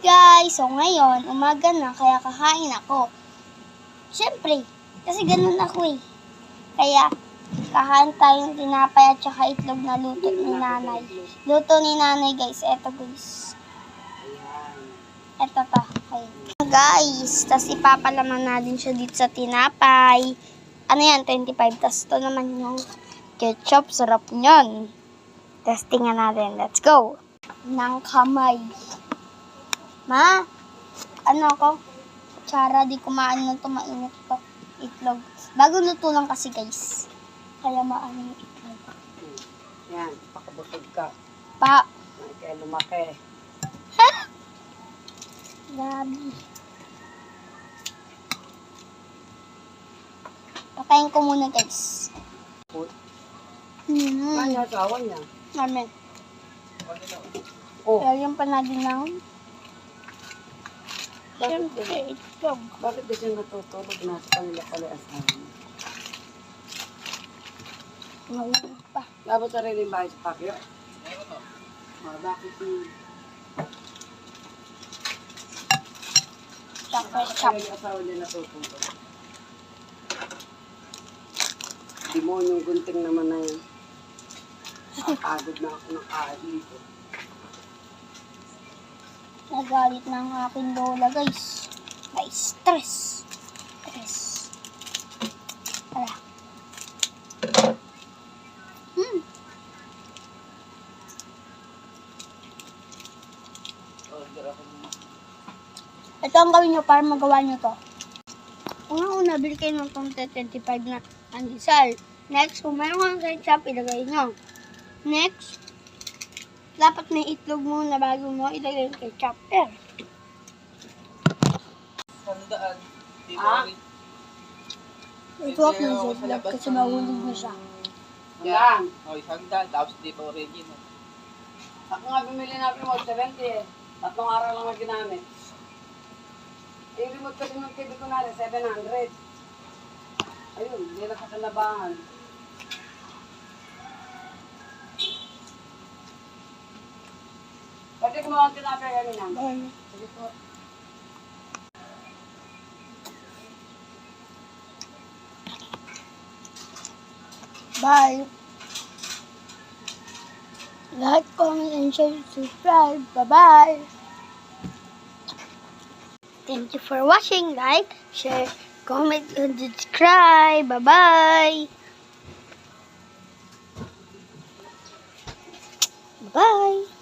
guys! So ngayon, umaga na, kaya kakain ako. Siyempre, kasi ganun ako eh. Kaya, kakain tayong tinapay at saka itlog na luto ni nanay. Luto ni nanay guys, eto guys. Eto pa, okay. Guys, tas ipapalaman natin siya dito sa tinapay. Ano yan, 25. Tas ito naman yung ketchup, sarap niyan. Testingan natin, let's go! Ng kamay. Ma, ano ako? Tsara, di kumain ng mainit to itlog. Bago luto lang kasi guys. Kaya maano yung itlog. Yan, pakabusog ka. Pa. Kaya lumaki. Ha? Grabe. Patayin ko muna guys. Ano asawa niya? Namin. Oh, Lagyan pa natin ng siyempre itlog. bakit di siya natutulog? Nasa kanila pala yung asawa niya. Ngayon pa. Labot sa rin yung bahay sa Pakyo? Bakit yung Chop. yung asawa niya natutulog? Demonyong gunting naman na yun. Pagod na ako ng dito. Nagalit na ang aking lola guys. May stress. Tara. Ito ang gawin nyo para magawa nyo to. Una, bili kayo ng 25 na andisal. Next, kung meron kang ketchup, ilagay nyo. Next, dapat may itlog muna bago mo ilagay yung ketchup. Sandaan. Ito ako na ziplock kasi mahulog na siya. Yan. Oh, sandaan. Tapos dito original. Ako nga bumili na remote 70 eh. 3 araw lang na ginamit. Yung remote kasi ng TV ko na rin, 700. Ayun, hindi na kakalabahan. Pwede gumawa ang tinapay kami na. Sige po. Bye! Like, comment, and share, subscribe. Bye-bye! Thank you for watching. Like, share, comment, and subscribe. Bye-bye! Bye!